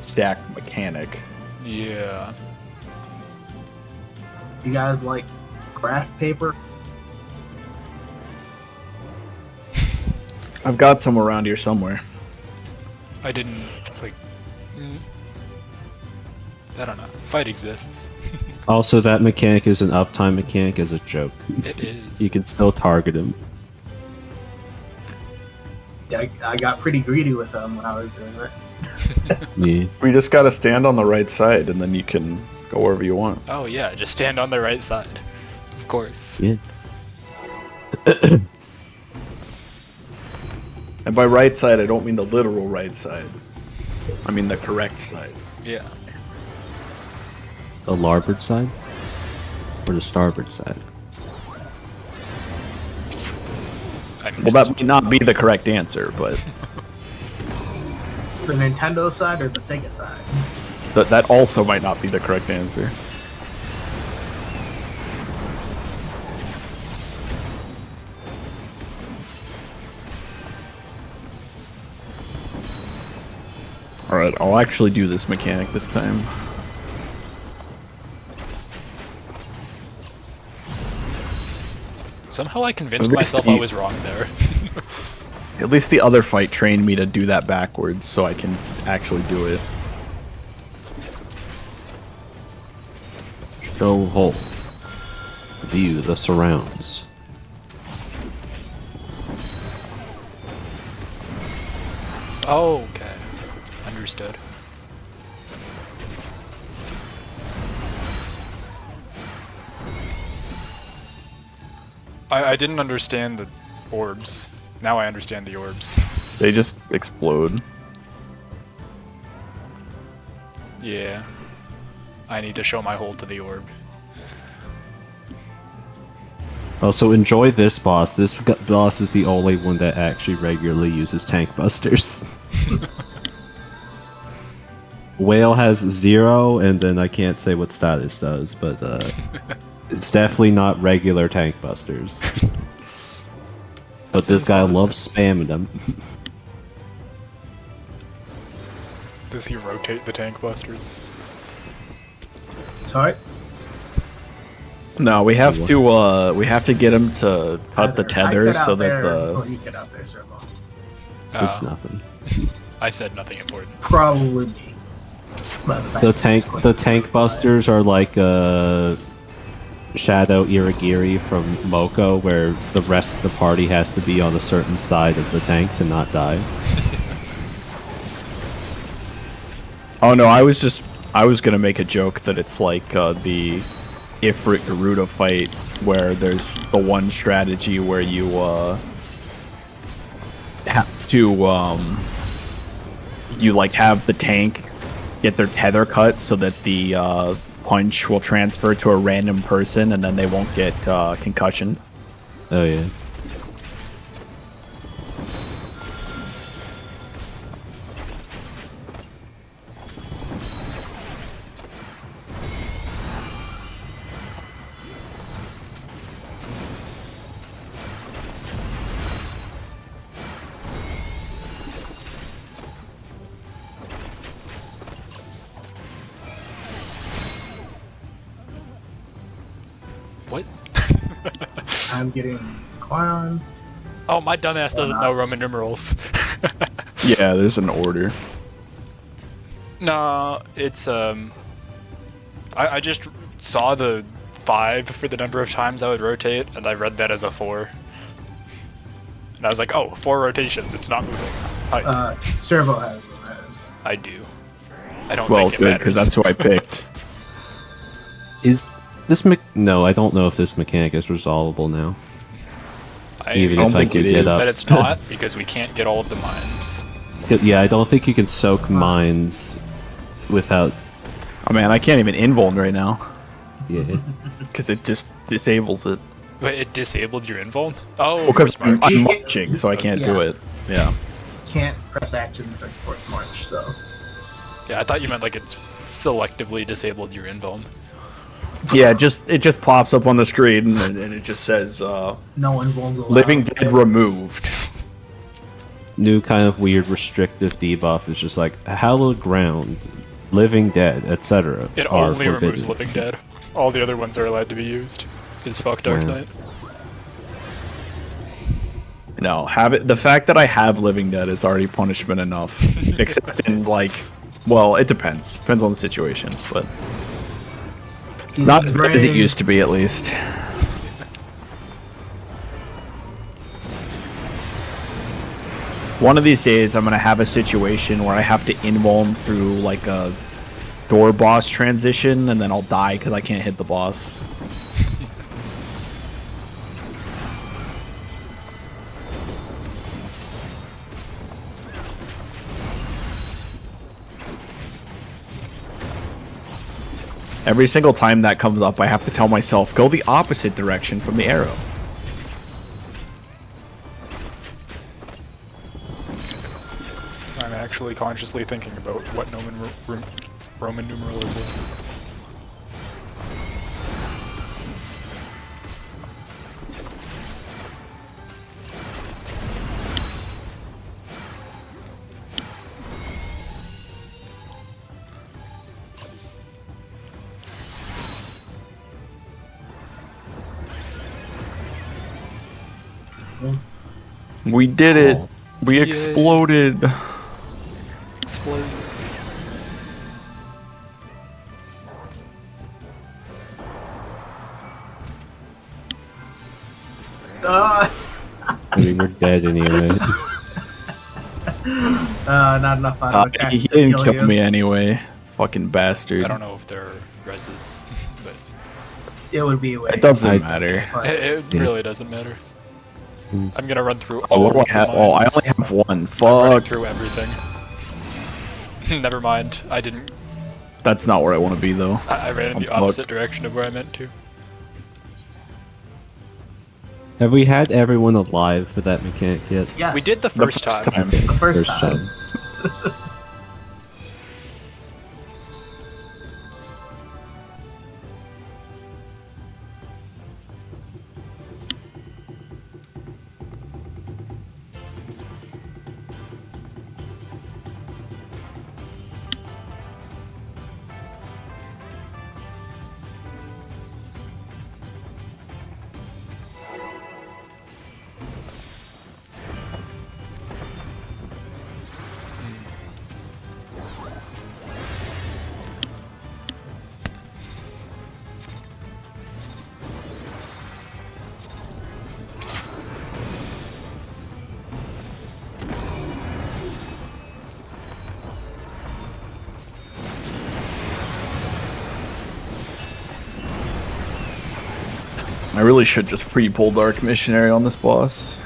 stack mechanic. Yeah. You guys like graph paper? I've got some around here somewhere. I didn't, like... I don't know. Fight exists. Also, that mechanic is an uptime mechanic as a joke. It is. You can still target him. Yeah, I got pretty greedy with them when I was doing it. Yeah. We just gotta stand on the right side, and then you can go wherever you want. Oh yeah, just stand on the right side. Of course. Yeah. And by right side, I don't mean the literal right side. I mean the correct side. Yeah. The larboard side? Or the starboard side? I mean, Well, that may not be the correct answer, but The Nintendo side or the Sega side? that also might not be the correct answer. Alright, I'll actually do this mechanic this time. somehow I convinced At least myself I was wrong there. At least the other fight trained me to do that backwards, so I can actually do it. Show hole. View the surrounds. Oh, okay. Understood. I didn't understand the orbs. Now I understand the orbs. They just explode. Yeah. I need to show my hold to the orb. Also, enjoy this boss. This boss is the only one that actually regularly uses tank busters. Whale has 0, and then I can't say what status does, but it's definitely not regular tank busters. But this guy loves spamming them. Does he rotate the tank busters? Sorry? No, we have to get him to cut the tether so that Oh, the you get out there, Servo. It's nothing. I said nothing important. Probably me. By fact The that tank it's the quite- tank busters are like Shadow Iragiri from Moko, where the rest of the party has to be on a certain side of the tank to not die. Oh no, I was gonna make a joke that it's like the Ifrit Garuda fight where there's the one strategy where you have to you like have the tank get their tether cut so that the punch will transfer to a random person and then they won't get concussion. Oh yeah. What? I'm getting Quan. Oh, my dumbass doesn't know Roman numerals. Yeah, there's an order. No, it's I just saw the 5 for the number of times I would rotate, and I read that as a 4. And I was like, oh, 4 rotations, it's not moving. Servo has one as. I do. I don't Well, think it good, matters. because that's who I picked. Is this no, I don't know if this mechanic is resolvable now. Even don't if I think could it get is. up. That it's not, because we can't get all of the mines. Yeah, I don't think you can soak mines without. Oh man, I can't even invuln right now Yeah. because it just disables it. Wait, it disabled your invuln? Oh, Because force march. I'm marching, so I can't do Yeah. it. Yeah. Can't press actions during Fourth March, so. Yeah, I thought you meant like it's selectively disabled your invuln. Yeah, it just pops up on the screen and it just says No invulns allowed. "Living Dead removed." new kind of weird restrictive debuff is just like hallowed ground, living dead, etc. It are only removes forbidden. Living Dead. All the other ones are allowed to be used. Is fuck Dark Yeah. Knight. No, the fact that I have Living Dead is already punishment enough. Except in like, well, it depends. Depends on the situation, but it's not as bad as it used to be, at least. One of these days, I'm gonna have a situation where I have to invuln through like a door boss transition, and then I'll die because I can't hit the boss. Every single time that comes up, I have to tell myself, go the opposite direction from the arrow. I'm actually consciously thinking about what Roman numeral is with. We did it! Oh. We Yay. exploded! Explode. Uh, I mean, we're dead anyway. not enough out of a He cactus to didn't kill you. me anyway. Fucking bastard. I don't know if they're reses, but It would be a way. It doesn't I- matter. But it really doesn't matter. I'm gonna run through Oh, all what do of I have? the Oh, I mines. only have one. I'm running Fuck. through everything. Never mind. I didn't. That's not where I want to be, though. I ran in the I'm opposite fucked. direction of where I meant to. Have we had everyone alive for that mechanic yet? yes, We did the first time. the first time. I really should just pre-pull Dark Missionary on this boss.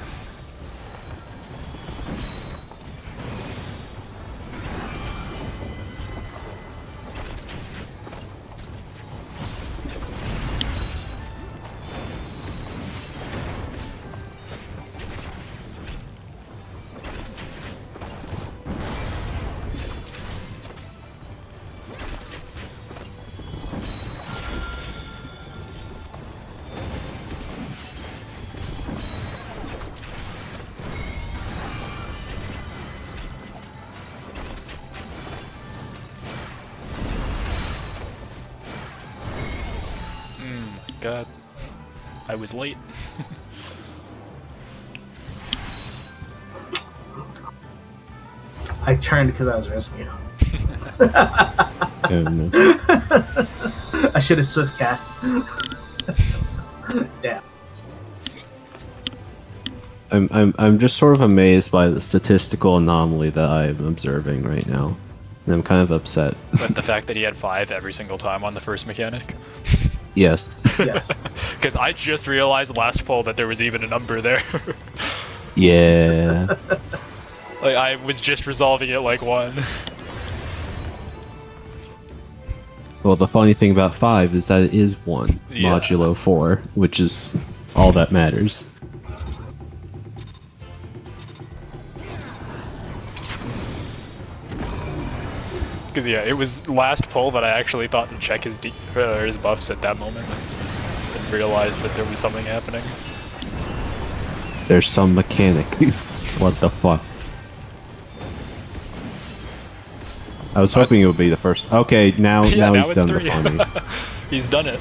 God, I was late. I turned because I was rescuing him. I should have swift cast. Damn. I'm just sort of amazed by the statistical anomaly that I'm observing right now. And I'm kind of upset. But the fact that he had 5 every single time on the first mechanic. Yes. Yes. Because I just realized last poll that there was even a number there. Yeah. Like, I was just resolving it like 1. Well, the funny thing about 5 is that it is 1 Yeah. modulo 4, which is all that matters. Because yeah, it was last poll that I actually thought to check his his buffs at that moment, and realized that there was something happening. There's some mechanic. What the fuck? I was hoping it would be the first. Okay, now Yeah, now he's it's done the 3. farming. He's done it.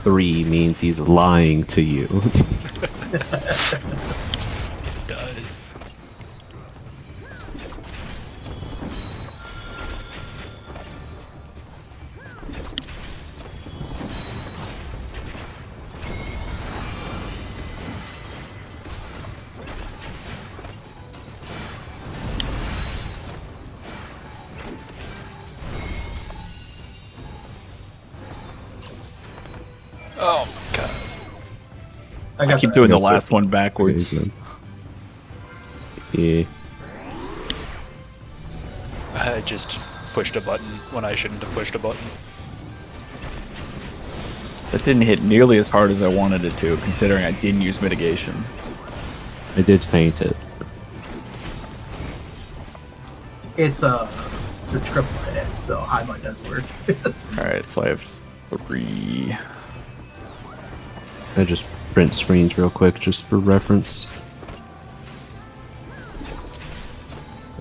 Three means he's lying to you. It does. Oh my god. I keep doing the last one backwards. Yeah. I just pushed a button when I shouldn't have pushed a button. That didn't hit nearly as hard as I wanted it to, considering I didn't use mitigation. I did faint it. It's a triple hit, so highlight does work. Alright, so I have 3. I just print screens real quick just for reference.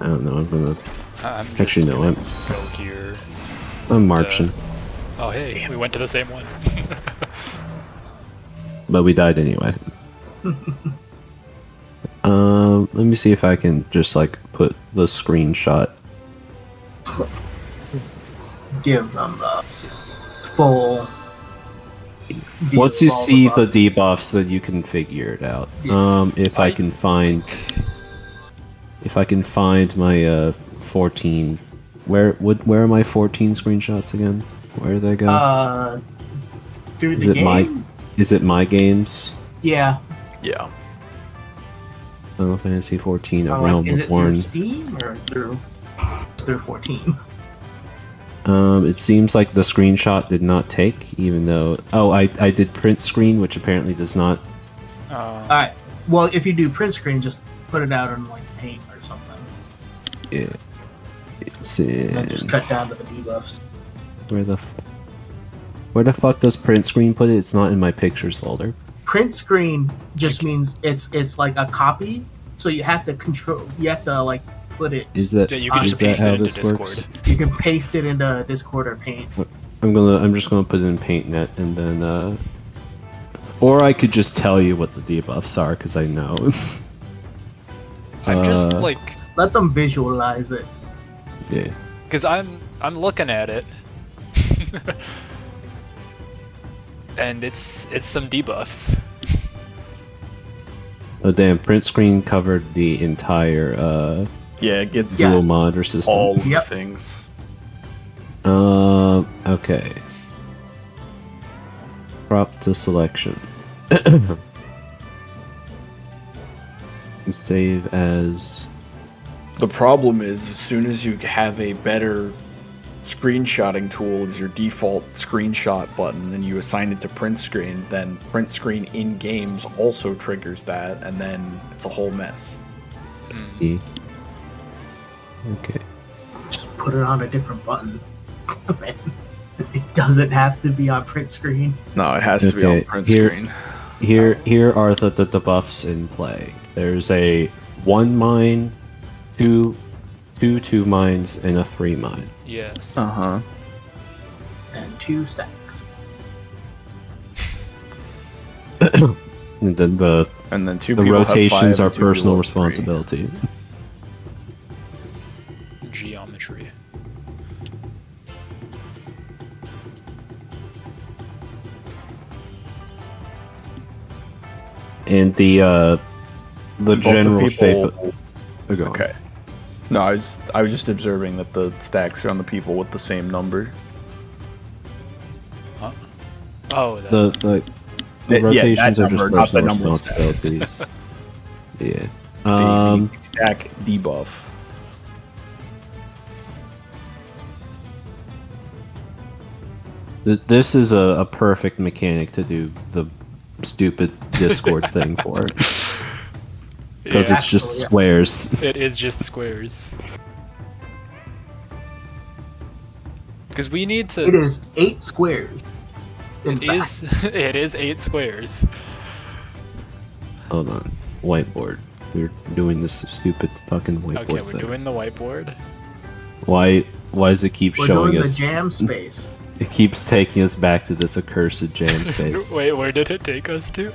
I don't know, I'm gonna... I'm just Actually, no, gonna go here. I'm marching. Oh hey, we went to the same one. But we died anyway. Let me see if I can just like put the screenshot. Give them the full. view Once you of all see the buffs. debuffs, then you can figure it out. Yeah. If I can find my 14, where are my 14 screenshots again? Where did they go? Through Is the it game. Is it my games? Yeah. Yeah. Final Fantasy 14, A Like, Realm is it Reborn. through Steam or through 14? It seems like the screenshot did not take, even though... Oh, I did print screen, which apparently does not... All right. Well, if you do print screen, just put it out on like Paint or something, Yeah. It's and just in... cut down to the debuffs. Where the fuck does print screen put it? It's not in my pictures folder. Print screen just means it's like a copy, so you have to control. You have to like put it. Is that, Yeah, you can is just that paste it how into this Discord. works? You can paste it into Discord or Paint. I'm just gonna put it in PaintNet and then or I could just tell you what the debuffs are because I know. I'm just like, Let them visualize it. Yeah. cause I'm looking at it, and it's some debuffs. Oh damn! Print screen covered the entire Yeah, it gets Yeah. dual monitor system. all of Yep. the things. Okay. Crop to selection. Save as. The problem is, as soon as you have a better screenshotting tool as your default screenshot button and you assign it to print screen, then print screen in games also triggers that, and then it's a whole mess. E. Okay. Just put it on a different button. It doesn't have to be on print screen. No, it has to be on Okay, print here's- screen. Here are the buffs in play. There's a 1 mine, 2 mines, and a 3 mine. Yes. Uh-huh. And 2 stacks. And then the And then 2 the people have rotations 5 are and 2 people personal have 3. responsibility. Geometry. And the Both general the people. shape. Go on. Okay. No, I was just observing that the stacks are on the people with the same number. Huh? Oh, that. The Yeah, rotations that are just number, not the personal number of stacks. responsibilities. Yeah. The stack debuff. This is a perfect mechanic to do the stupid Discord thing for. Because Yeah, it's just Actually, yeah. squares. it is just squares. Because we need to. It is 8 squares. In It fact. is. It is 8 squares. Hold on. Whiteboard. We're doing this stupid fucking whiteboard Okay, we're thing. doing the whiteboard. Why does it keep We're showing doing us? the jam space. It keeps taking us back to this accursed jam space. Wait, where did it take us to?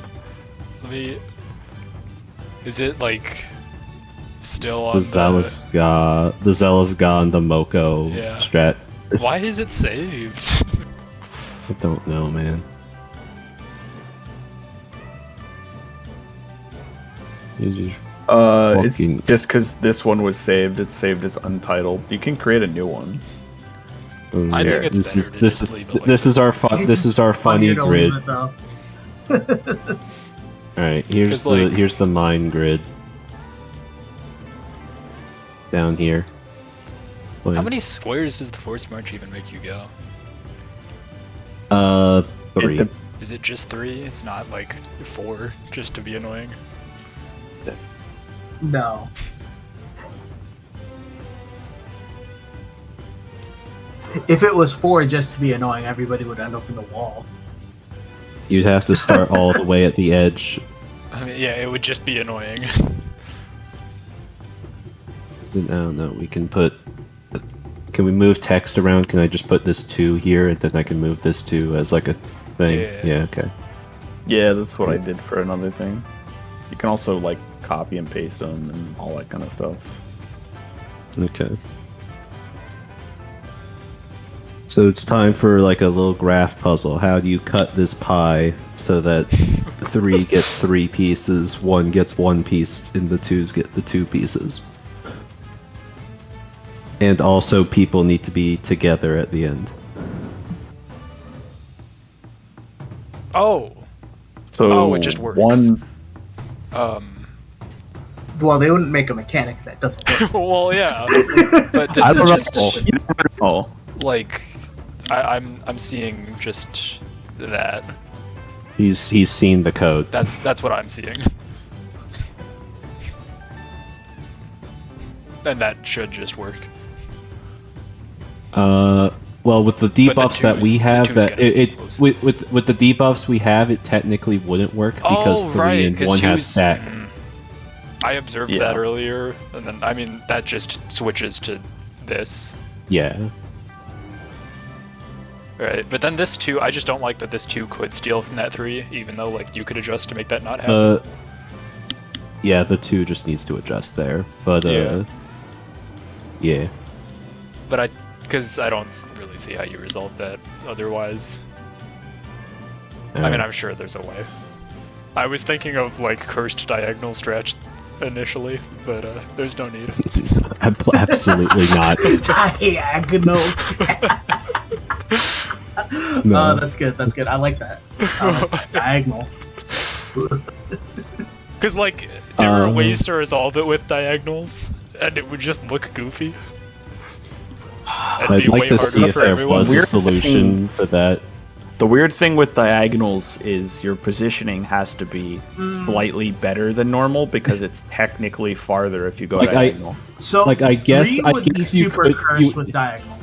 Let me. Is it like still on the zealous god, and the Moko Yeah. strat. Why is it saved? I don't know, man. It's Fucking- just because this one was saved. It's saved as untitled. You can create a new one. I think it's this better is to this just is leave it like this is our fun. This is our funny Funnier to leave grid. it, though. All right, here's 'Cause, the like- here's the mine grid. Down here. How Wait, many squares does the force march even make you go? 3. It Is it just 3? It's not like 4 just to be annoying. No. If it was 4 just to be annoying, everybody would end up in the wall. You'd have to start all the way at the edge. I mean, yeah, it would just be annoying. Then, I don't know. We can put. Can we move text around? Can I just put this 2 here, and then I can move this 2 as like a thing? Yeah. Okay. Yeah, that's what I did for another thing. You can also like copy and paste them and all that kind of stuff. Okay. So it's time for like a little graph puzzle. How do you cut this pie so that 3 gets 3 pieces, 1 gets 1 piece, and the 2s get the 2 pieces? And also, people need to be together at the end. Oh! So Oh, it just works. One, Well, they wouldn't make a mechanic that doesn't work. Well, yeah. But this I is don't just know. You never know. like I'm seeing just that. He's seen the code. That's what I'm seeing. And that should just work. Well, with the debuffs that we twos- the have, twos that gotta be it close. with the debuffs we have, it technically wouldn't work because Oh, 3 right, and 'cause 1 have twos- stack. I observed Yeah. that earlier, and then I mean that just switches to this. Yeah. Right, but then this 2, I just don't like that this 2 could steal from that 3, even though like you could adjust to make that not happen. Yeah, the 2 just needs to adjust there, but Yeah. yeah. But because I don't really see how you resolve that otherwise. I mean, I'm sure there's a way. I was thinking of like cursed diagonal stretch initially, but there's no need. Absolutely not. Diagonals. No. That's good. That's good. I like that. I like that. Diagonal. Because like there are ways to resolve it with diagonals, and it would just look goofy. It'd I'd be like way to harder see if for there everyone. was a Weird solution for that. The weird thing with diagonals is your positioning has to be slightly better than normal because it's technically farther if you go Like, diagonal. So Like, I guess- 3 I would be guess you super could- cursed you- with diagonal.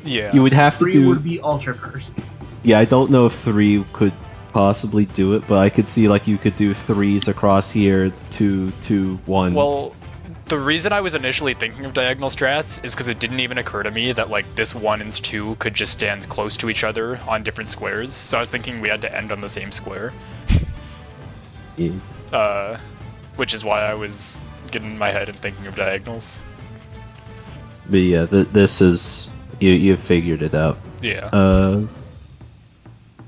Yeah. You would have to 3 do. would be ultra cursed. Yeah, I don't know if 3 could possibly do it, but I could see like you could do 3s across here, 2, 2, 1. Well, the reason I was initially thinking of diagonal strats is because it didn't even occur to me that like this 1 and 2 could just stand close to each other on different squares. So I was thinking we had to end on the same square. Yeah. Which is why I was getting in my head and thinking of diagonals. But yeah, this is you figured it out. Yeah.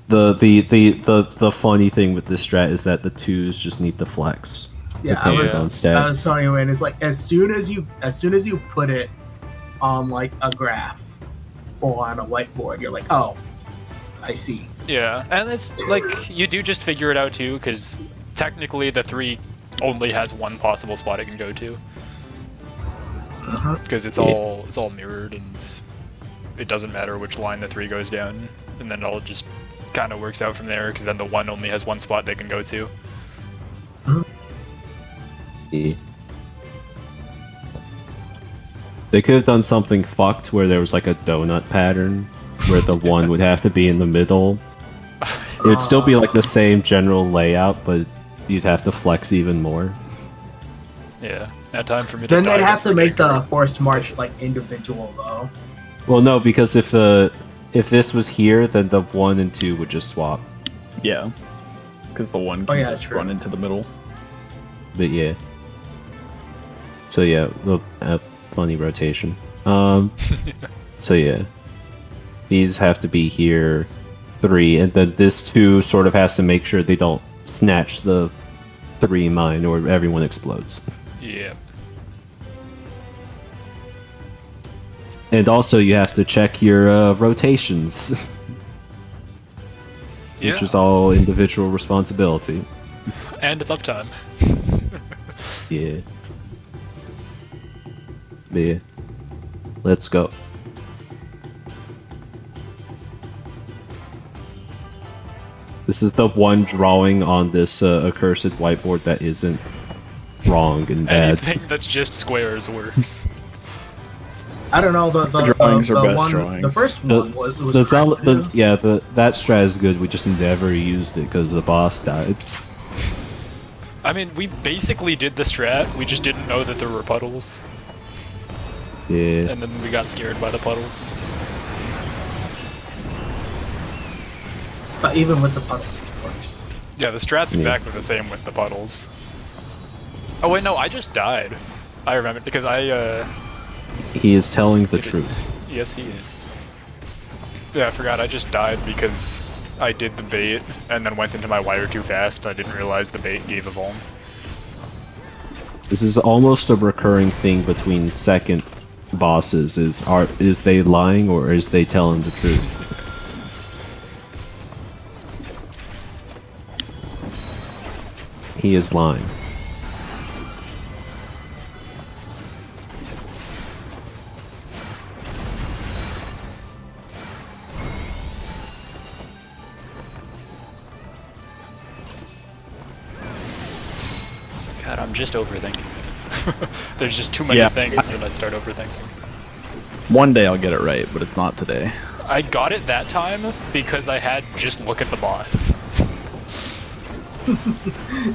The funny thing with this strat is that the 2s just need to flex. Yeah, depending on I was stats. telling you, man. It's like as soon as you put it on like a graph or on a whiteboard, you're like, oh, I see. Yeah, and it's like you do just figure it out too, because technically the 3 only has one possible spot it can go to, because it's all mirrored and it doesn't matter which line the 3 goes down, and then it all just kind of works out from there, because then the 1 only has one spot they can go to. Yeah. They could have done something fucked where there was like a donut pattern where the 1 would have to be in the middle. It would still be like the same general layout, but you'd have to flex even more. Yeah, now time for me to Then die they'd have to before make getting the forced march like individual though. Well, no, because if this was here, then the 1 and 2 would just swap. Yeah. Because the one Oh, can yeah, just true. run into the middle. But yeah. So yeah, we'll have plenty rotation. So yeah, these have to be here 3, and then this 2 sort of has to make sure they don't snatch the 3 mine or everyone explodes. Yeah. And also you have to check your rotations, Yeah. which is all individual responsibility. And it's uptime. Yeah. But yeah. Let's go. This is the one drawing on this accursed whiteboard that isn't wrong and bad. Anything that's just squares works. I don't know. The drawings are the best one, drawings. the first The, one was the, Zel- correct, too. that strat is good. We just never used it because the boss died. I mean, we basically did the strat, we just didn't know that there were puddles. Yeah. And then we got scared by the puddles. But even with the puddle, it works. Yeah, the strat's exactly the same with the puddles. Oh wait, no, I just died. I remember, because He is telling the truth. Yes, he is. Yeah, I forgot, I just died because I did the bait, and then went into my wire too fast, and I didn't realize the bait gave a vuln. This is almost a recurring thing between second bosses. Is they lying or is they telling the truth? He is lying. God, I'm just overthinking. There's just too many Yeah. things that I start overthinking. One day I'll get it right, but it's not today. I got it that time because I had just look at the boss.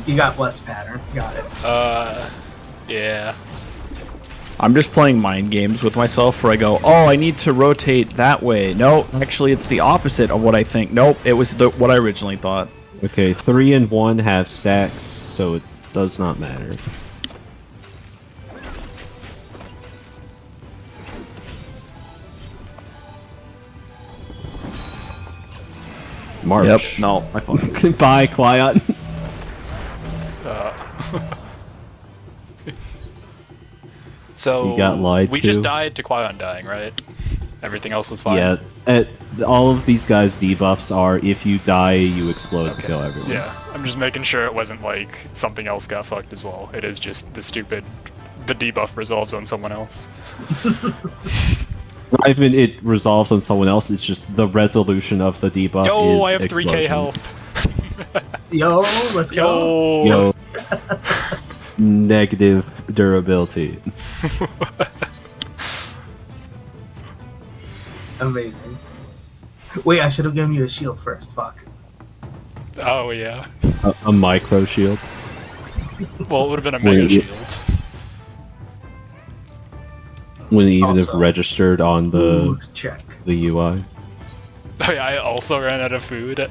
You got blessed pattern. Got it. Yeah. I'm just playing mind games with myself where I go, oh, I need to rotate that way. No, actually, it's the opposite of what I think. Nope, it was what I originally thought. Okay, 3 and 1 have stacks, so it does not matter. March. Yep, no. I fucking- Bye, Quiet. So You got lied we to? just died to Qui-Gon dying, right? Everything else was fine. Yeah, all of these guys' debuffs are if you die, you explode and kill everyone. Yeah, I'm just making sure it wasn't like something else got fucked as well. It is just the debuff resolves on someone else. Not even it resolves on someone else, it's just the resolution of the debuff Yo, is I have 3k explosion. health. Yo, let's go. Yo. Yo. Negative durability. Amazing. Wait, I should have given you a shield first. Fuck. Oh yeah. A micro shield. Well, it would have been a mega Wait, shield. Wouldn't even have Also- registered on Ooh, check. the UI. Oh, yeah, I also ran out of food.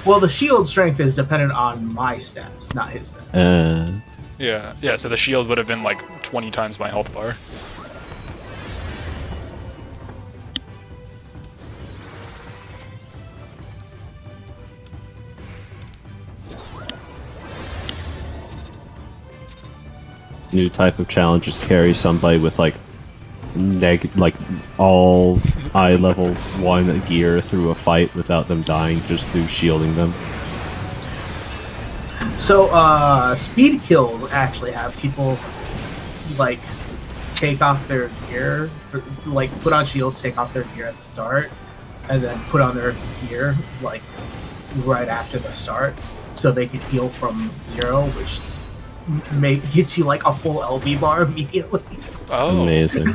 Well, the shield strength is dependent on my stats, not his stats. Yeah, so the shield would have been like 20 times my health bar. New type of challenge is carry somebody with like all eye level 1 gear through a fight without them dying just through shielding them. So, speed kills actually have people like take off their gear, like put on shields, take off their gear at the start, and then put on their gear like right after the start, so they can heal from 0, which gets you like a full LB bar immediately. Oh. Amazing.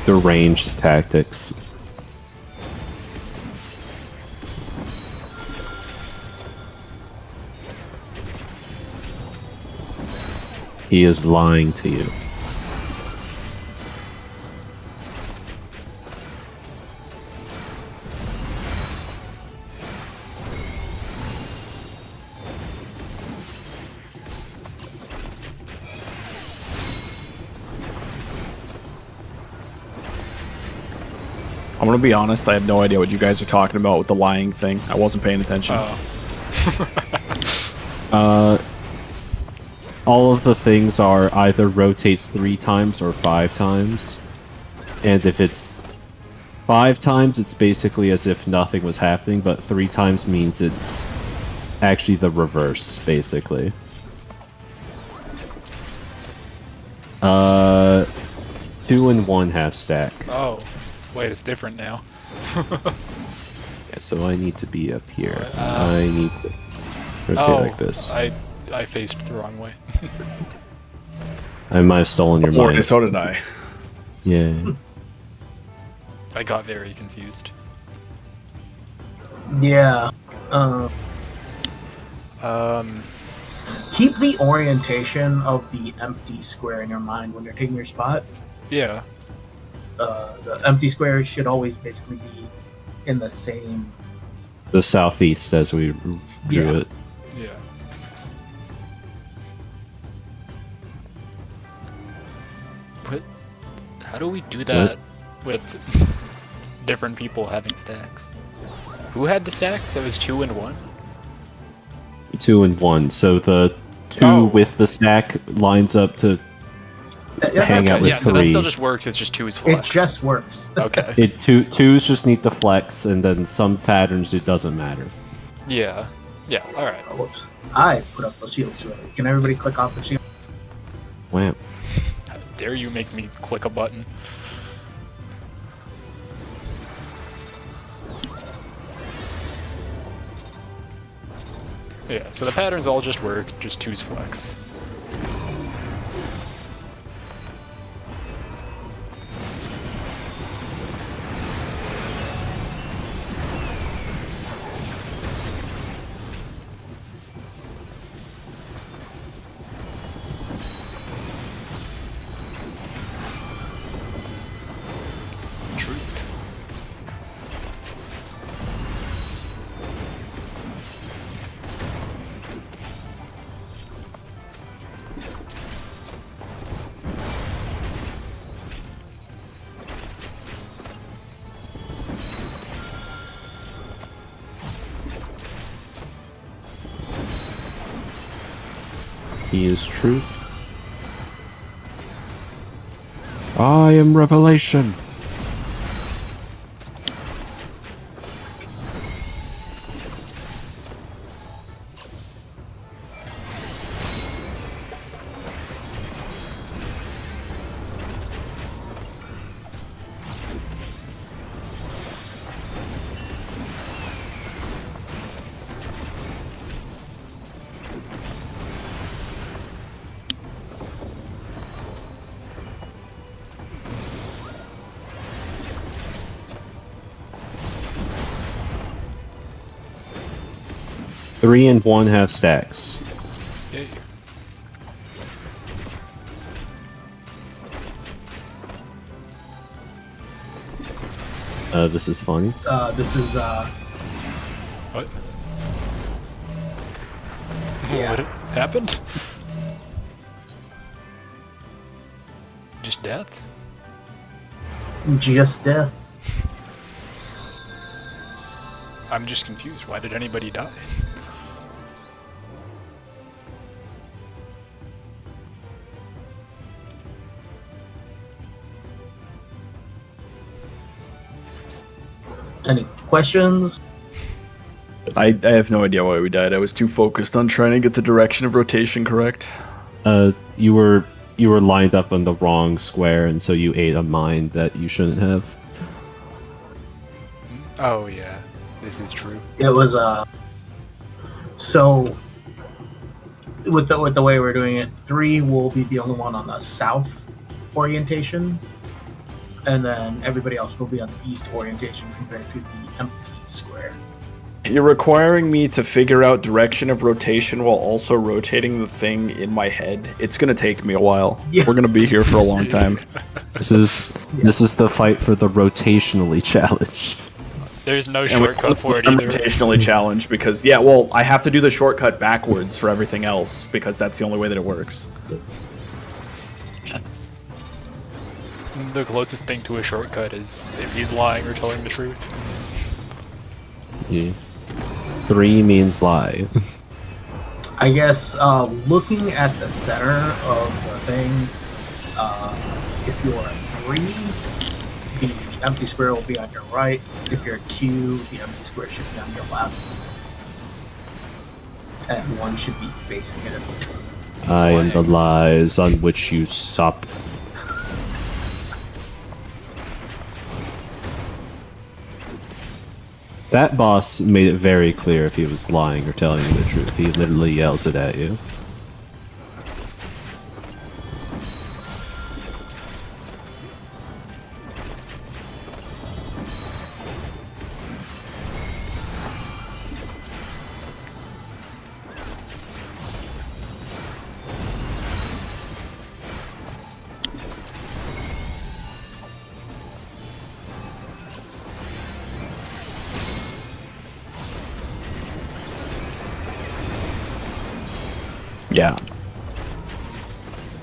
The ranged tactics. He is lying to you. I'm gonna be honest, I have no idea what you guys are talking about with the lying thing. I wasn't paying attention. All of the things are either rotates 3 times or 5 times. And if it's 5 times, it's basically as if nothing was happening, but 3 times means it's actually the reverse, basically. 2 and 1 half stack. Oh, wait, it's different now. Yeah, so I need to be up here. I need to rotate like this. I faced the wrong way. I might have stolen your mind. So did I. Yeah. I got very confused. Yeah. Keep the orientation of the empty square in your mind when you're taking your spot. Yeah. The empty square should always basically be in the same. The southeast as we drew it. Yeah. But how do we do that with different people having stacks? Who had the stacks? That was 2 and 1? 2 and 1. So the 2 with the stack lines up to hang out with yeah, 3. so that still just works. It's just 2's flex. It just works. Okay. Twos just need to flex, and then some patterns it doesn't matter. Yeah. Yeah. All right. Oh, whoops. I put up the shields already. Can everybody click off the shield? Wham. How dare you make me click a button? Yeah. So the patterns all just work. Just 2's flex. Truth. He is truth. I am revelation. Three and 1 half stacks. Yay. This is funny. This is What? Yeah. What happened? Just death? just death. I'm just confused. Why did anybody die? Any questions? I have no idea why we died. I was too focused on trying to get the direction of rotation correct. You were lined up on the wrong square, and so you ate a mine that you shouldn't have. Oh yeah, this is true. It was so with the way we're doing it, 3 will be the only one on the south orientation, and then everybody else will be on the east orientation compared to the empty square. You're requiring me to figure out direction of rotation while also rotating the thing in my head. It's gonna take me a while. Yeah. We're gonna be here for a long time. This is the fight for the rotationally challenged. There's no And we- shortcut for it I'm either. rotationally challenged because yeah, well, I have to do the shortcut backwards for everything else because that's the only way that it works. The closest thing to a shortcut is if he's lying or telling the truth. Yeah. 3 means lie. I guess looking at the center of the thing, if you're a 3, the empty square will be on your right. If you're a 2, the empty square should be on your left. And 1 should be facing it. I am the lies on which you sup. That boss made it very clear if he was lying or telling you the truth. He literally yells it at you. Yeah.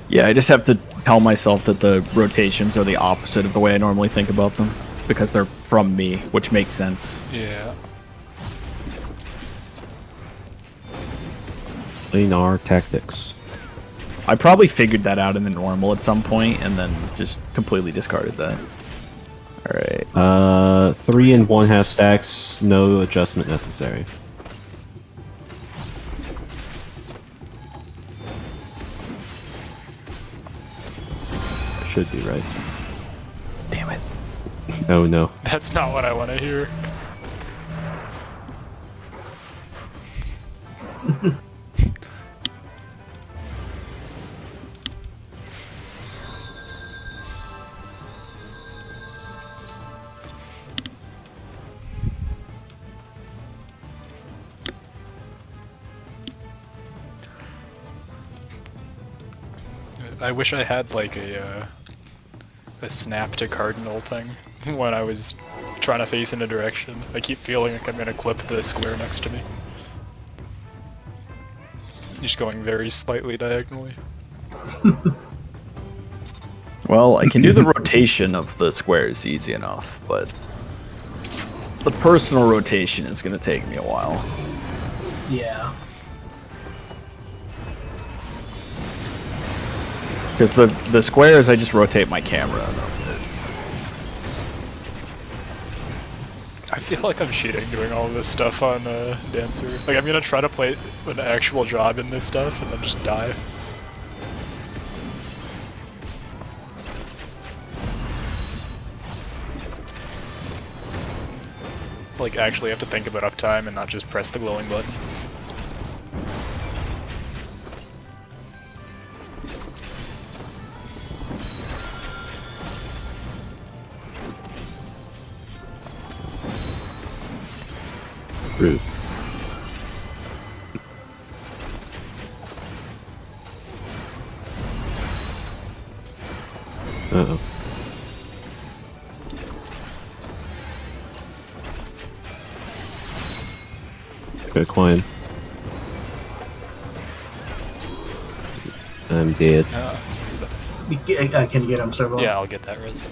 Yeah, I just have to tell myself that the rotations are the opposite of the way I normally think about them because they're from me, which makes sense. Yeah. Planar tactics. I probably figured that out in the normal at some point and then just completely discarded that. Alright. 3 and 1/2 stacks, no adjustment necessary. Should be right. Damn it. Oh no. That's not what I want to hear. I wish I had like a snap to cardinal thing when I was trying to face in a direction. I keep feeling like I'm gonna clip the square next to me. Just going very slightly diagonally. Well, I can do the rotation of the squares easy enough, but the personal rotation is going to take me a while. Yeah. Because the squares, I just rotate my camera. I feel like I'm cheating doing all of this stuff on Dancer. Like, I'm gonna try to play an actual job in this stuff and then just die. Like, actually have to think about uptime and not just press the glowing buttons. Ruth. Uh-oh. Good coin. I'm dead. Can you get him, Servo? Yeah, I'll get that res.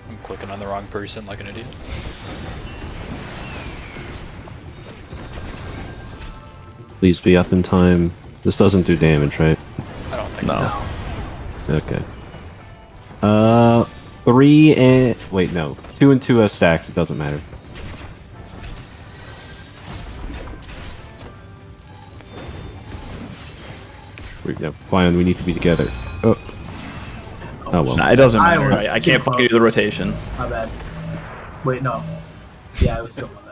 I'm clicking on the wrong person like an idiot. Please be up in time. This doesn't do damage, right? I don't think No. so. Okay. 3 and... Wait, no. 2 and 2 stacks, it doesn't matter. No, fine, we need to be together. Oh. Oh well. Nah, it doesn't I matter. was I too can't fucking do the close. rotation. My bad. Wait, no. Yeah, I was still my bad.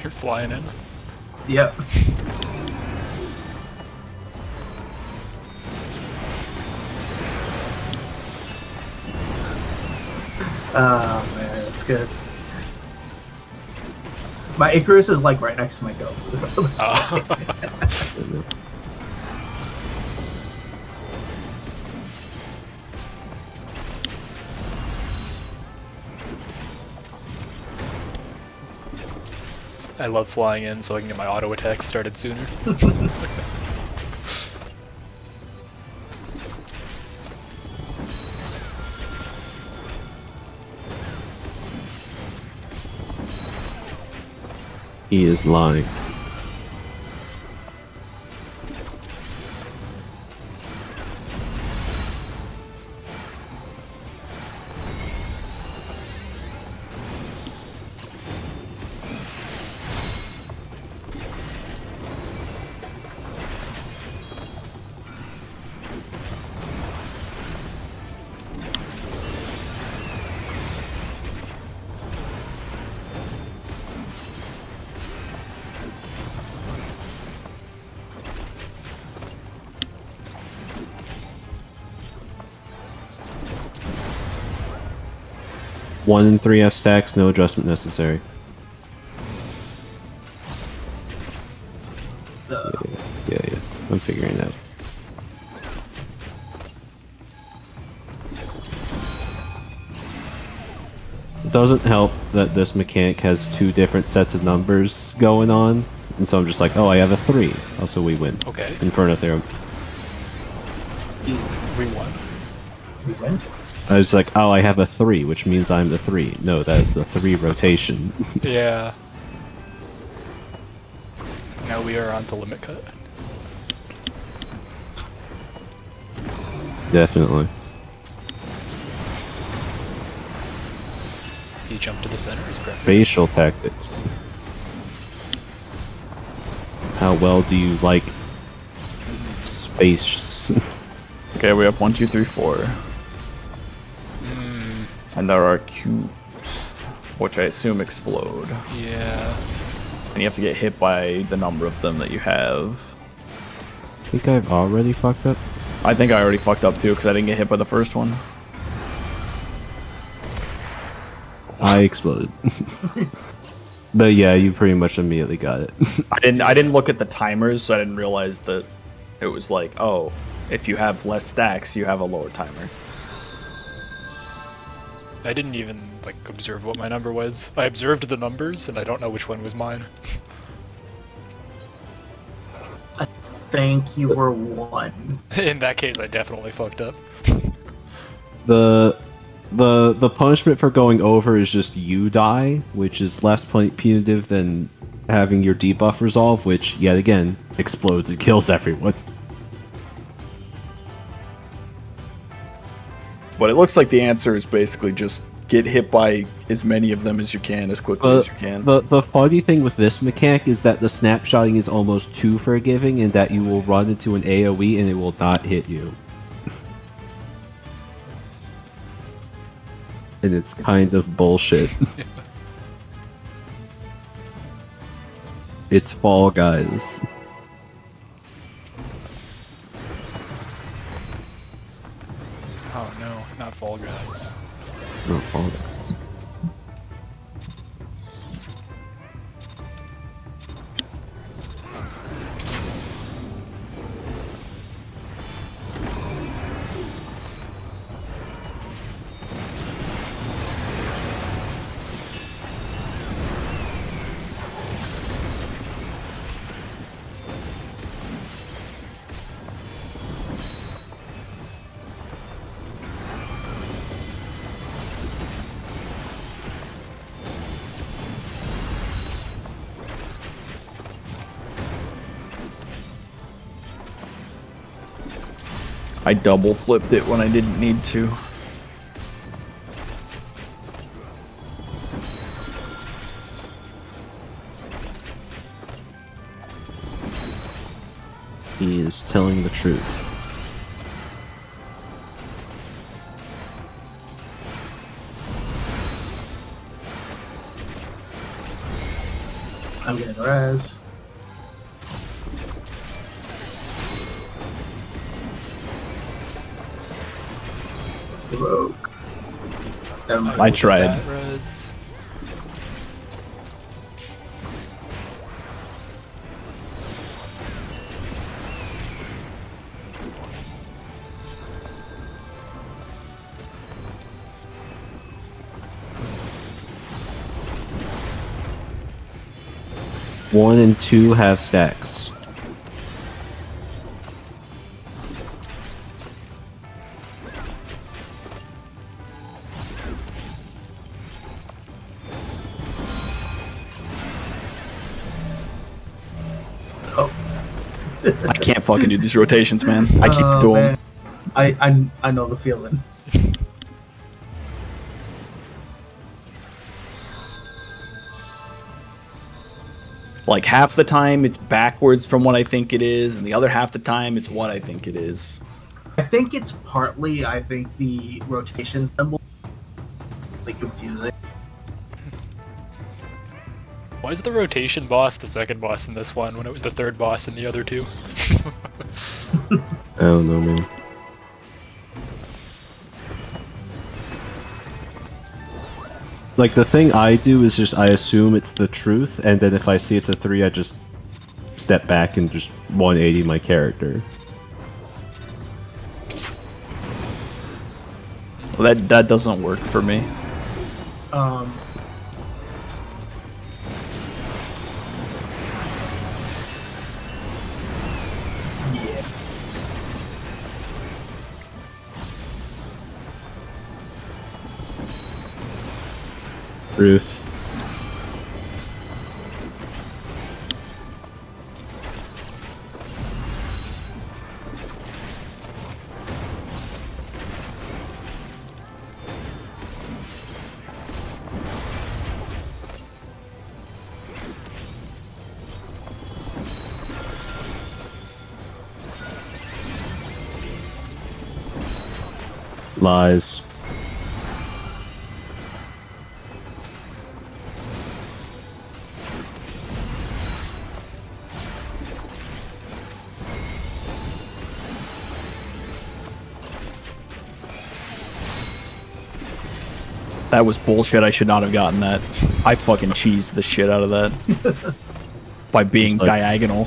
You're flying in. Yep. Oh man, that's good. My Icarus is like right next to my Ghost. So I love flying in so I can get my auto attacks started sooner. He is lying. One and 3F stacks, no adjustment necessary. Yeah. I'm figuring it out. It doesn't help that this mechanic has two different sets of numbers going on, and so I'm just like, oh, I have a 3. Also, we win. Okay. Inferno Theorem. We won. we win. I was like, oh, I have a 3, which means I'm the 3. No, that is the 3 rotation. Yeah. Now we are on to limit cut. Definitely. He jumped to the center is perfect. Facial tactics. How well do you like space? Okay, we have 1, 2, 3, 4. And there are cubes, which I assume explode. Yeah. And you have to get hit by the number of them that you have. I think I've already fucked up. I think I already fucked up too, because I didn't get hit by the first one. I exploded. But yeah, you pretty much immediately got it. I didn't look at the timers, so I didn't realize that it was like, oh, if you have less stacks, you have a lower timer. I didn't even like observe what my number was. I observed the numbers and I don't know which one was mine. I think you were 1. In that case, I definitely fucked up. The punishment for going over is just you die, which is less punitive than having your debuff resolve, which yet again explodes and kills everyone. But it looks like the answer is basically just get hit by as many of them as you can, as quickly as you can. The funny thing with this mechanic is that the snapshotting is almost too forgiving in that you will run into an AoE and it will not hit you. And it's kind of bullshit. It's Fall Guys. Oh no, not Fall Guys. Not Fall Guys. I double flipped it when I didn't need to. He is telling the truth. I'm getting the res. Rogue. Never mind. I tried. That res. One and two have stacks. Oh, I can't fucking do these rotations, man. I keep oh, doing man. I know the feeling. like half the time it's backwards from what I think it is, and the other half the time it's what I think it is. I think it's partly, I think, the rotation symbol. Like, confusing. Why is the rotation boss the second boss in this one when it was the third boss in the other two? I don't know, man. Like, the thing I do is just I assume it's the truth, and then if I see it's a 3, I just step back and just 180 my character. Well, that doesn't work for me. Yeah. Truth. Lies. That was bullshit. I should not have gotten that. I fucking cheesed the shit out of that by being Just like- diagonal.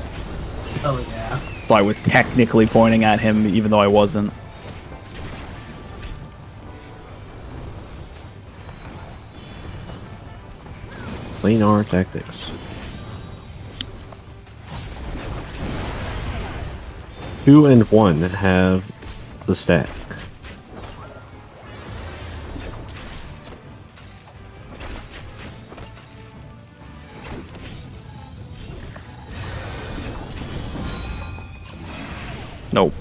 Oh, yeah. So I was technically pointing at him, even though I wasn't. Plain R tactics. 2 and 1 have the stack. Nope.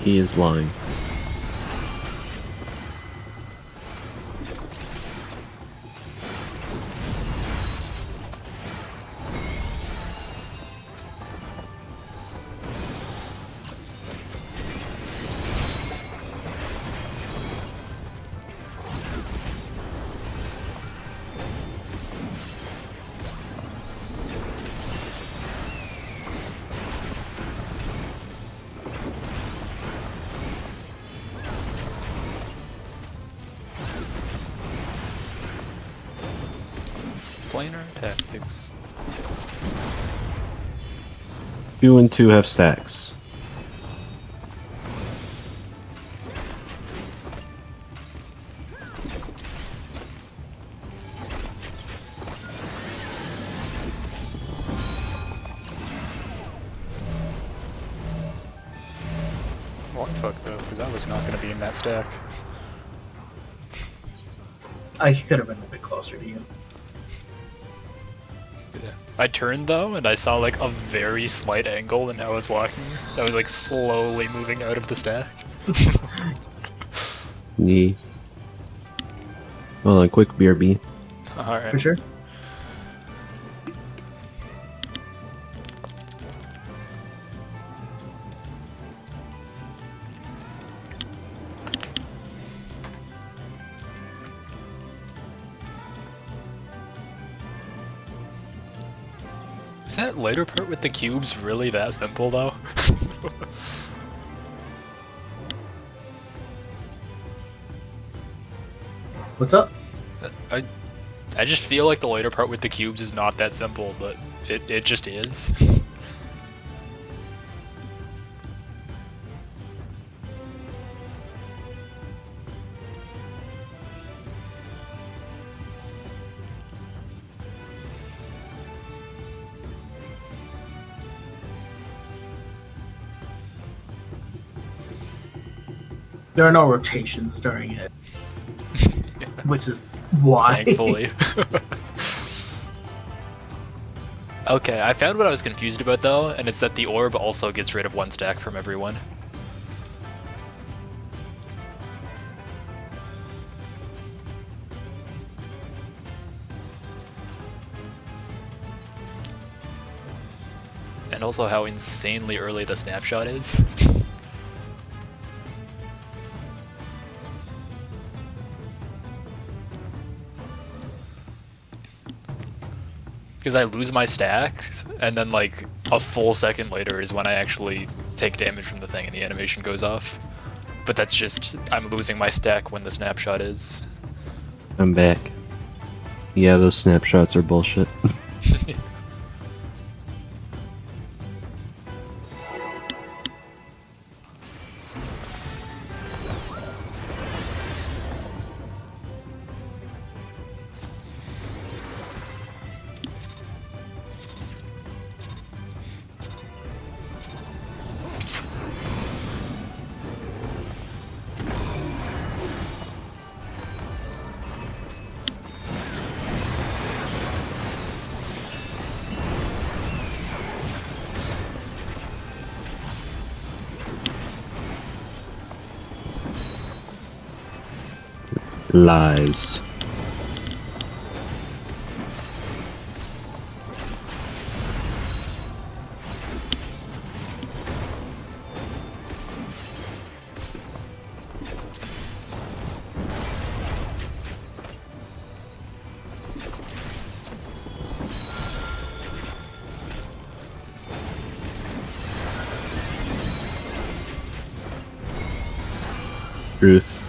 He is lying. Planar tactics. 2 and 2 have stacks. What fuck though, because I was not going to be in that stack. I could have been a bit closer to you. Yeah. I turned though, and I saw like a very slight angle in how I was walking. I was like slowly moving out of the stack. Yeah. Hold on, quick BRB. Alright. For sure. Is that later part with the cubes really that simple though? What's up? I just feel like the later part with the cubes is not that simple, but it just is. There are no rotations during it, which is why. Thankfully. Okay, I found what I was confused about though, and it's that the orb also gets rid of one stack from everyone. And also how insanely early the snapshot is. Because I lose my stacks, and then like a full second later is when I actually take damage from the thing and the animation goes off. But that's just, I'm losing my stack when the snapshot is. I'm back. Yeah, those snapshots are bullshit. Lies. Truth.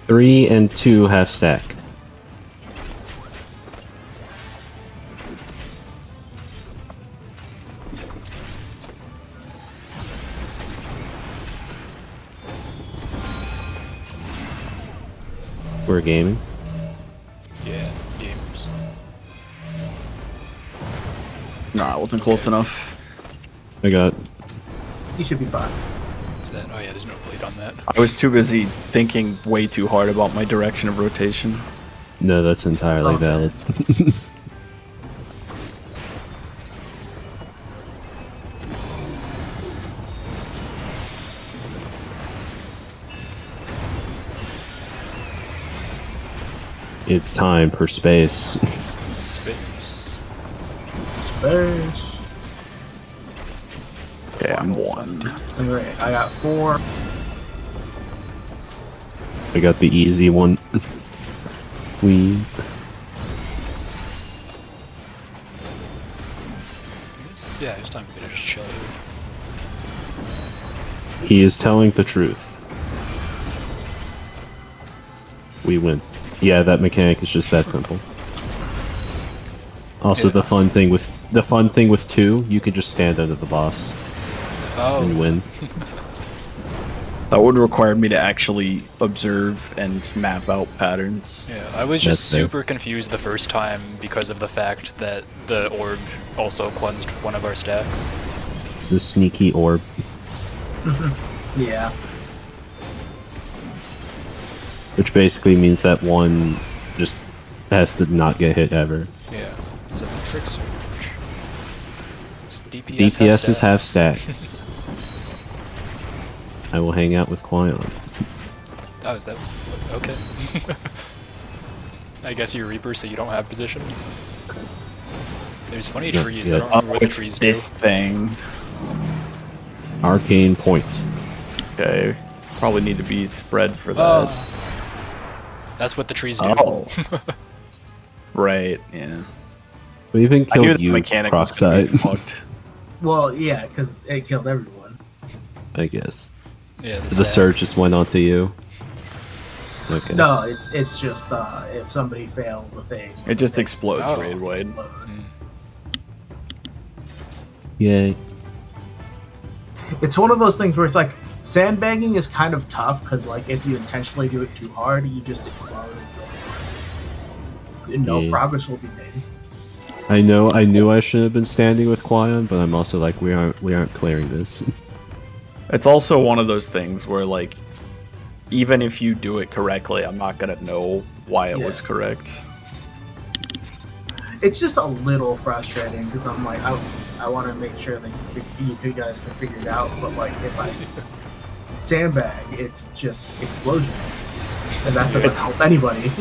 Three and 2 half stack. We're gaming. Yeah, gamers. Nah, it wasn't close enough. I got You should be fine. Is that? Oh yeah, there's no blade on that. I was too busy thinking way too hard about my direction of rotation. no, that's entirely Oh. valid. It's time per space. Space. Space. Okay, I'm 1. Alright, I got 4. I got the easy one. Queen. Yeah, it's time to just chill. He is telling the truth. We win. Yeah, that mechanic is just that simple. Also, Yeah. the fun thing with 2, you can just stand under the boss and Oh, win. That would require me to actually observe and map out patterns. yeah. I was just That's fair. super confused the first time because of the fact that the orb also cleansed one of our stacks. The sneaky orb. Yeah. Which basically means that one just has to not get hit ever. Yeah. 7 trick surge. DPS, DPS is half stacks. I will hang out with Qui-Gon. Oh, is that okay? I guess you're Reaper, so you don't have positions. There's funny No, trees. yeah. I don't remember where the It's trees this thing. Arcane Point. Okay. Probably need to be spread for go. that. That's what the trees do. Oh. Right, yeah. We even I knew killed the you, mechanic was gonna be Crocside. fucked. Well, yeah, because it killed everyone. I guess. Yeah, The surge just went onto you. Okay. No, it's just if somebody fails a thing. It just explodes Oh. right away. explode. Yay. It's one of those things where it's like sandbagging is kind of tough because like if you intentionally do it too hard, you just explode. And no Yeah. progress will be made. I knew I should have been standing with Qui-Gon, but I'm also like, we aren't clearing this. It's also one of those things where, like, even if you do it correctly, I'm not gonna know why it Yeah. was correct. It's just a little frustrating because I'm like I want to make sure that you guys can figure it out, but like if I sandbag, it's just explosion, and that doesn't It's- help anybody.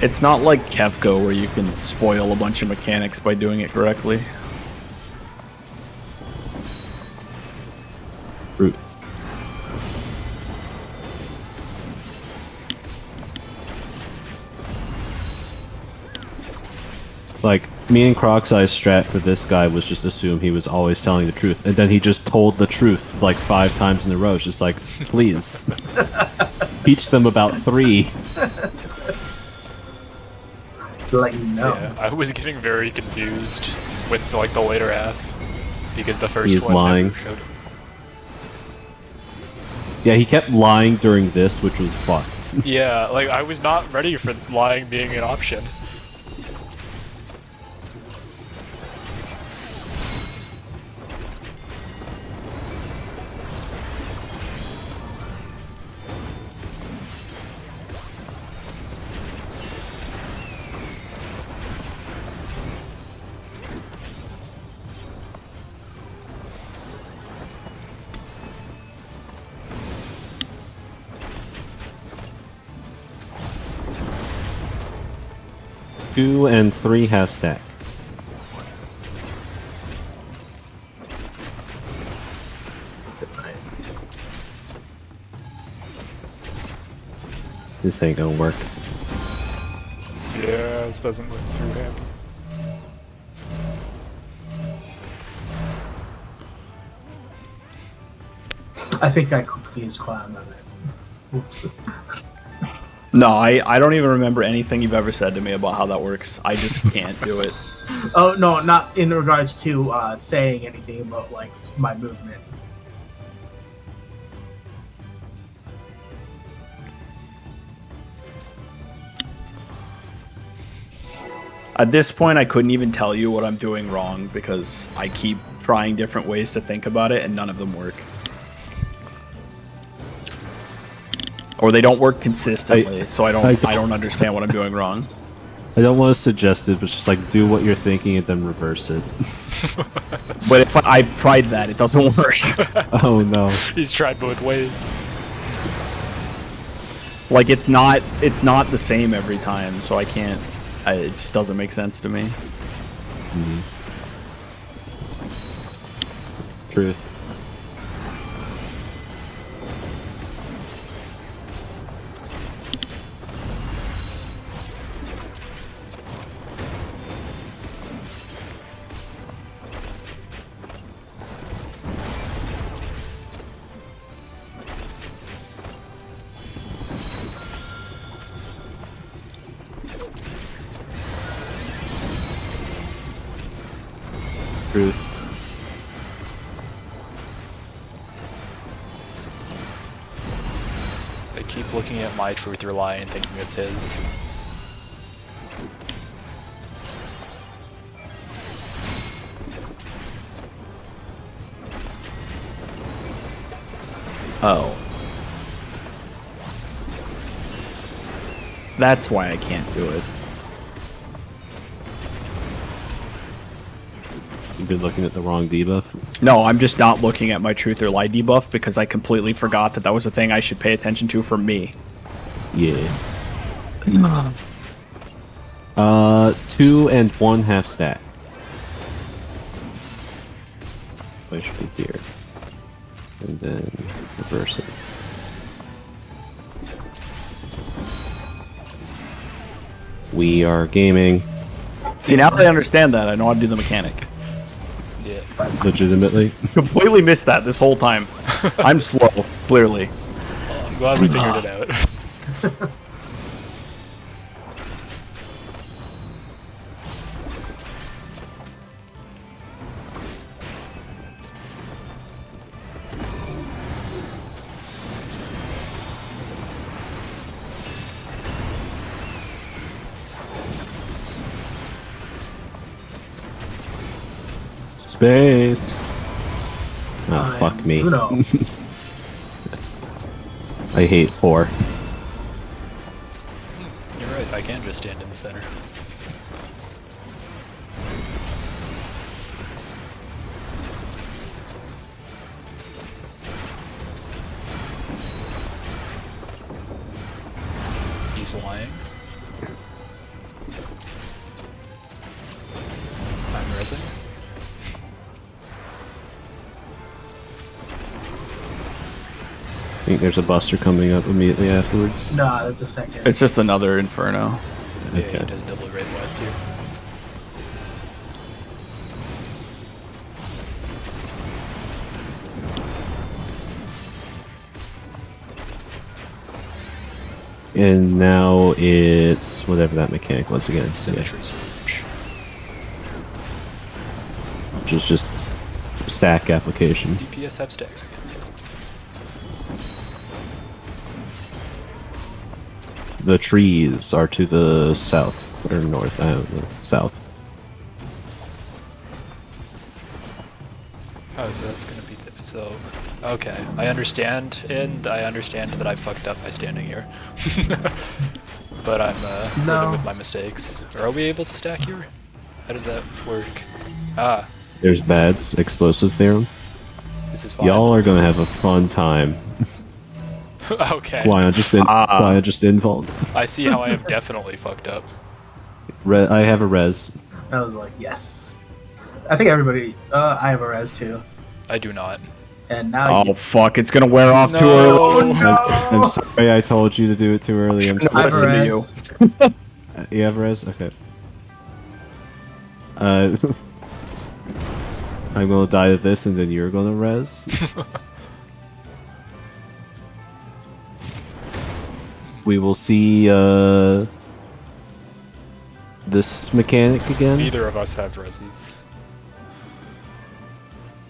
It's not like Kefko where you can spoil a bunch of mechanics by doing it correctly. Fruit. Like, me and Crocside's strat for this guy was just assume he was always telling the truth, and then he just told the truth like 5 times in a row. It's just like, please. Teach them about 3. Like no, Yeah, I was getting very confused with like the later half because the first He's one lying. never showed. Yeah, he kept lying during this, which was fucked. Yeah, like I was not ready for lying being an option. Two and 3 half stack. This ain't gonna work. Yeah, this doesn't look too happy. I think I confused Clown on it. Oops. No, I don't even remember anything you've ever said to me about how that works. I just can't do it. Oh no, not in regards to saying anything about like my movement. At this point, I couldn't even tell you what I'm doing wrong because I keep trying different ways to think about it and none of them work. Or they don't work consistently, so I don't understand what I'm doing wrong. I don't want to suggest it, but just like do what you're thinking and then reverse it. But if I've tried that, it doesn't work. Oh no. He's tried both ways. Like it's not the same every time, so I can't. It just doesn't make sense to me. Truth. Truth. I keep looking at my truth or lie and thinking it's his. Oh. That's why I can't do it. You've been looking at the wrong debuff. No, I'm just not looking at my truth or lie debuff because I completely forgot that that was a thing I should pay attention to for me. Yeah. 2 and 1 half stack. I should be here. And then reverse it. We are gaming. See, now that I understand that, I know how to do the mechanic. Yeah. Legitimately. Completely missed that this whole time. I'm slow, clearly. Well, I'm glad we figured it out. Space. Oh, fuck me. Uno. I hate 4. You're right, I can just stand in the center. He's lying. I'm resin. I think there's a buster coming up immediately afterwards. Nah, that's a second. It's just another Inferno. Yeah, Okay. he does double red whites here. And now it's whatever that mechanic was again. Yeah. Symmetry Surge. Just stack application. DPS have stacks again. The trees are to the south or north. I don't know. South. Oh, so that's gonna be so. Okay, I understand, and I understand that I fucked up by standing here. But I'm living with my mistakes. Are we able to stack here? How does that work? Ah, There's Bad's explosive theorem. this is fine. Y'all are gonna have a fun time. Okay, Why I just involved. I see how I have definitely fucked up. I have a res. I was like, yes. I think everybody. I have a res too. I do not. And now Oh fuck! It's gonna wear off too No. early. I'm sorry I told you to do it too early. I'm I have Listen a to res. You have res? Okay. I'm gonna die to this and then you're gonna res. We will see this mechanic again. Neither of us have reses.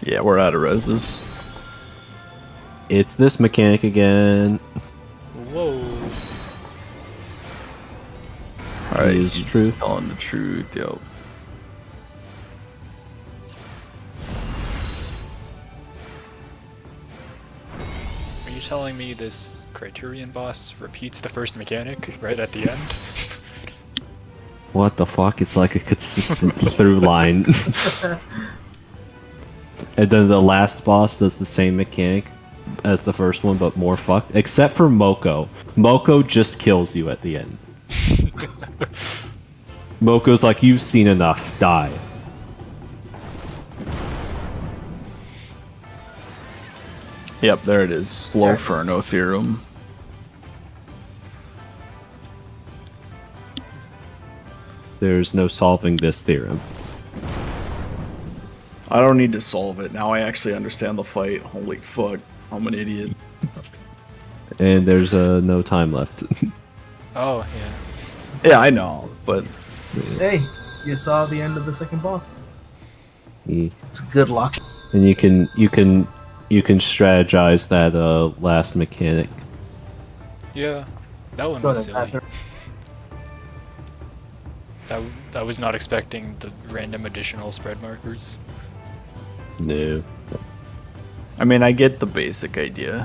Yeah, we're out of reses. It's this mechanic again. Whoa. All right, Is he's truth. telling the truth, yo. Are you telling me this Criterion boss repeats the first mechanic right at the end? What the fuck? It's like a consistent through line. And then the last boss does the same mechanic as the first one, but more fucked. Except for Moko. Moko just kills you at the end. Moko's like, you've seen enough, die. Yep, there it is. Slow There it is. Furno theorem. There's no solving this theorem. I don't need to solve it. Now I actually understand the fight. Holy fuck. I'm an idiot. And there's no time left. Oh, yeah. Yeah, I know, but Hey, you saw the end of the second boss. Mm. It's good luck. And you can strategize that last mechanic. Yeah. That one Go was to the silly. bathroom. I was not expecting the random additional spread markers. No. I mean, I get the basic idea.